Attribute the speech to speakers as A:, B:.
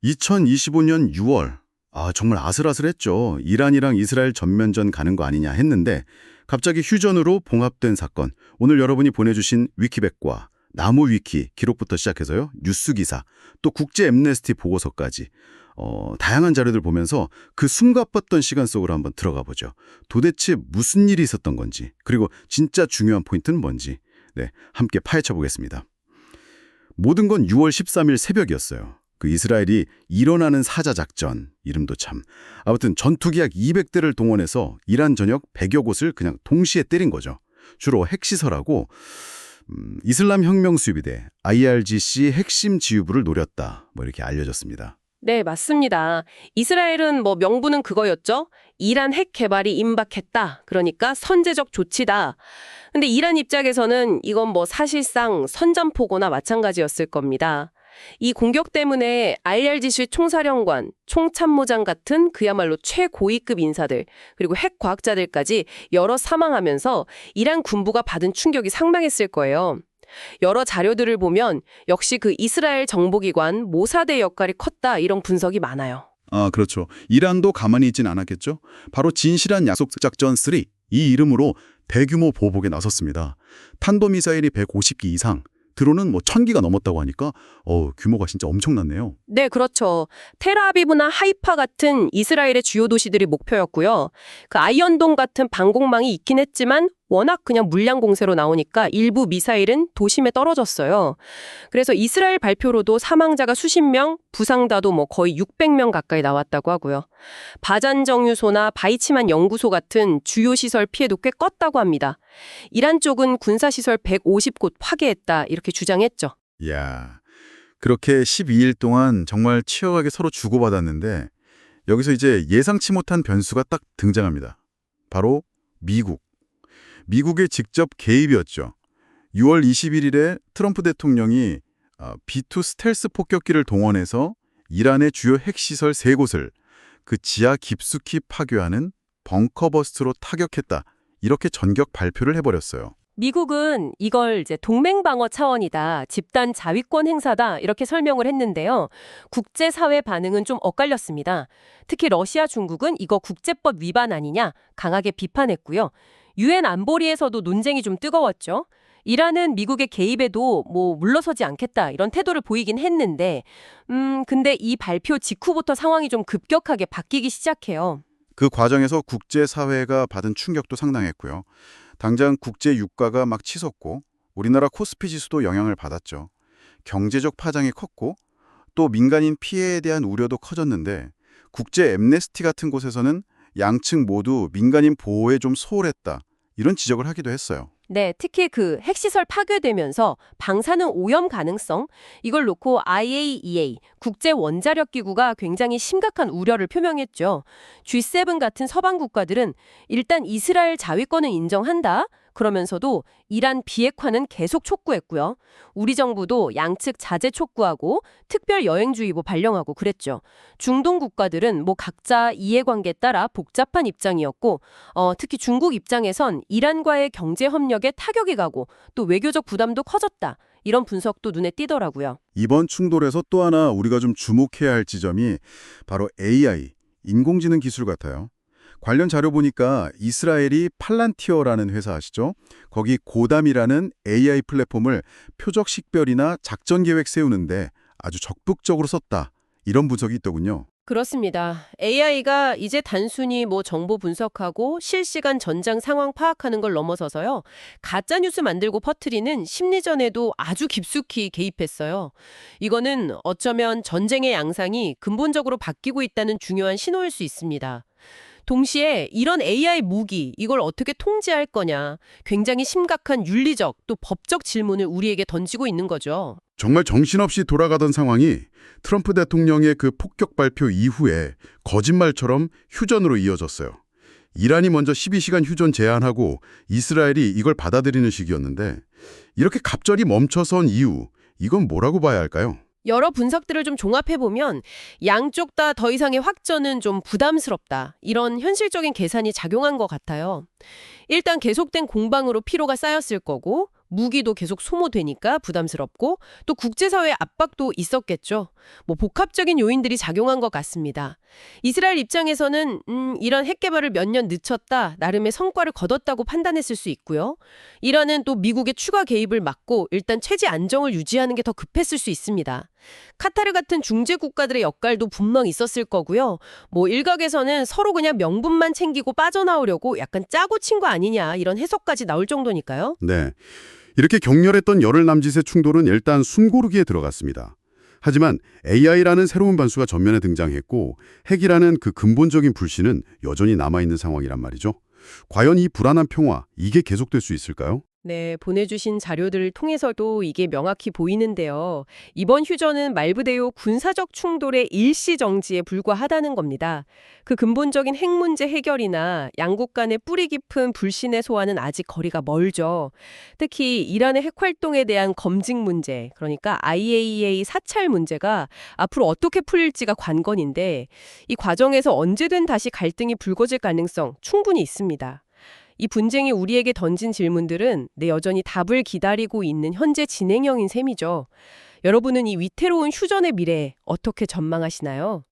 A: 2025년 6월, 정말 아슬아슬했죠. 이란이랑 이스라엘 전면전 가는 거 아니냐 했는데 갑자기 휴전으로 봉합된 사건. 오늘 여러분이 보내주신 위키백과 나무 위키 기록부터 시작해서요. 뉴스 기사, 또 국제 엠네스티 보고서까지 다양한 자료들 보면서 그 숨가빴던 시간 속으로 한번 들어가 보죠. 도대체 무슨 일이 있었던 건지, 그리고 진짜 중요한 포인트는 뭔지 함께 파헤쳐 보겠습니다. 모든 건 6월 13일 새벽이었어요. 그 이스라엘이 일어나는 사자작전, 이름도 참. 아무튼 전투기약 200대를 동원해서 이란 전역 100여 곳을 그냥 동시에 때린 거죠. 주로 핵시설하고 이슬람 혁명 수비대 IRGC 핵심 지휘부를 노렸다. 이렇게 알려졌습니다.
B: 네, 맞습니다. 이스라엘은 명분은 그거였죠. 이란 핵 개발이 임박했다. 그러니까 선제적 조치다. 근데 이란 입장에서는 이건 사실상 선전포고나 마찬가지였을 겁니다. 이 공격 때문에 IRGC 총사령관, 총참모장 같은 그야말로 최고위급 인사들, 그리고 핵 과학자들까지 여러 사망하면서 이란 군부가 받은 충격이 상당했을 거예요. 여러 자료들을 보면 역시 그 이스라엘 정보기관 모사드의 역할이 컸다 이런 분석이 많아요.
C: 그렇죠. 이란도 가만히 있진 않았겠죠. 바로 진실한 약속작전 3, 이 이름으로 대규모 보복에 나섰습니다. 탄도미사일이 150기 이상, 드론은 1000기가 넘었다고 하니까 규모가 진짜 엄청났네요.
B: 네, 그렇죠. 텔아비브나 하이파 같은 이스라엘의 주요 도시들이 목표였고요. 그 아이언돔 같은 방공망이 있긴 했지만 워낙 그냥 물량 공세로 나오니까 일부 미사일은 도심에 떨어졌어요. 그래서 이스라엘 발표로도 사망자가 수십 명, 부상자도 거의 600명 가까이 나왔다고 하고요. 바잔정유소나 바이치만 연구소 같은 주요 시설 피해도 꽤 컸다고 합니다. 이란 쪽은 군사시설 150곳 파괴했다 이렇게 주장했죠.
C: 이야, 그렇게 12일 동안 정말 치열하게 서로 주고받았는데 여기서 이제 예상치 못한 변수가 딱 등장합니다. 바로 미국. 미국의 직접 개입이었죠. 6월 21일에 트럼프 대통령이 B2 스텔스 폭격기를 동원해서 이란의 주요 핵시설 3곳을 그 지하 깊숙이 파괴하는 벙커버스트로 타격했다. 이렇게 전격 발표를 해버렸어요.
B: 미국은 이걸 이제 동맹방어 차원이다, 집단 자위권 행사다 이렇게 설명을 했는데요. 국제사회 반응은 좀 엇갈렸습니다. 특히 러시아, 중국은 이거 국제법 위반 아니냐 강하게 비판했고요. 유엔 안보리에서도 논쟁이 좀 뜨거웠죠. 이란은 미국의 개입에도 물러서지 않겠다 이런 태도를 보이긴 했는데 근데 이 발표 직후부터 상황이 좀 급격하게 바뀌기 시작해요.
C: 그 과정에서 국제사회가 받은 충격도 상당했고요. 당장 국제 유가가 막 치솟고 우리나라 코스피 지수도 영향을 받았죠. 경제적 파장이 컸고 또 민간인 피해에 대한 우려도 커졌는데 국제 엠네스티 같은 곳에서는 양측 모두 민간인 보호에 좀 소홀했다. 이런 지적을 하기도 했어요.
B: 네, 특히 그 핵시설 파괴되면서 방사능 오염 가능성 이걸 놓고 IAEA 국제원자력기구가 굉장히 심각한 우려를 표명했죠. G7 같은 서방 국가들은 일단 이스라엘 자위권은 인정한다. 그러면서도 이란 비핵화는 계속 촉구했고요. 우리 정부도 양측 자제 촉구하고 특별 여행주의보 발령하고 그랬죠. 중동 국가들은 각자 이해관계에 따라 복잡한 입장이었고 특히 중국 입장에선 이란과의 경제 협력에 타격이 가고 또 외교적 부담도 커졌다. 이런 분석도 눈에 띄더라고요.
C: 이번 충돌에서 또 하나 우리가 좀 주목해야 할 지점이 바로 AI, 인공지능 기술 같아요. 관련 자료 보니까 이스라엘이 팔란티어라는 회사 아시죠? 거기 고담이라는 AI 플랫폼을 표적 식별이나 작전 계획 세우는데 아주 적극적으로 썼다. 이런 분석이 있더군요.
B: 그렇습니다. AI가 이제 단순히 정보 분석하고 실시간 전장 상황 파악하는 걸 넘어서서요. 가짜뉴스 만들고 퍼뜨리는 심리전에도 아주 깊숙이 개입했어요. 이거는 어쩌면 전쟁의 양상이 근본적으로 바뀌고 있다는 중요한 신호일 수 있습니다. 동시에 이런 AI 무기, 이걸 어떻게 통제할 거냐, 굉장히 심각한 윤리적 또 법적 질문을 우리에게 던지고 있는 거죠.
C: 정말 정신없이 돌아가던 상황이 트럼프 대통령의 그 폭격 발표 이후에 거짓말처럼 휴전으로 이어졌어요. 이란이 먼저 12시간 휴전 제안하고 이스라엘이 이걸 받아들이는 식이었는데 이렇게 갑자기 멈춰선 이유, 이건 뭐라고 봐야 할까요?
B: 여러 분석들을 좀 종합해보면 양쪽 다 더 이상의 확전은 좀 부담스럽다. 이런 현실적인 계산이 작용한 것 같아요. 일단 계속된 공방으로 피로가 쌓였을 거고 무기도 계속 소모되니까 부담스럽고 또 국제사회의 압박도 있었겠죠. 뭐 복합적인 요인들이 작용한 것 같습니다. 이스라엘 입장에서는 이런 핵 개발을 몇 년 늦췄다, 나름의 성과를 거뒀다고 판단했을 수 있고요. 이란은 또 미국의 추가 개입을 막고 일단 체제 안정을 유지하는 게 더 급했을 수 있습니다. 카타르 같은 중재 국가들의 역할도 분명 있었을 거고요. 뭐 일각에서는 서로 그냥 명분만 챙기고 빠져나오려고 약간 짜고 친 거 아니냐 이런 해석까지 나올 정도니까요.
D: 네. 이렇게 격렬했던 열흘 남짓의 충돌은 일단 숨고르기에 들어갔습니다. 하지만 AI라는 새로운 변수가 전면에 등장했고 핵이라는 그 근본적인 불신은 여전히 남아있는 상황이란 말이죠. 과연 이 불안한 평화, 이게 계속될 수 있을까요?
B: 네, 보내주신 자료들을 통해서도 이게 명확히 보이는데요. 이번 휴전은 말 그대로 군사적 충돌의 일시 정지에 불과하다는 겁니다. 그 근본적인 핵 문제 해결이나 양국 간의 뿌리 깊은 불신의 소화는 아직 거리가 멀죠. 특히 이란의 핵 활동에 대한 검증 문제, 그러니까 IAEA 사찰 문제가 앞으로 어떻게 풀릴지가 관건인데 이 과정에서 언제든 다시 갈등이 불거질 가능성 충분히 있습니다. 이 분쟁이 우리에게 던진 질문들은 여전히 답을 기다리고 있는 현재 진행형인 셈이죠. 여러분은 이 위태로운 휴전의 미래 어떻게 전망하시나요?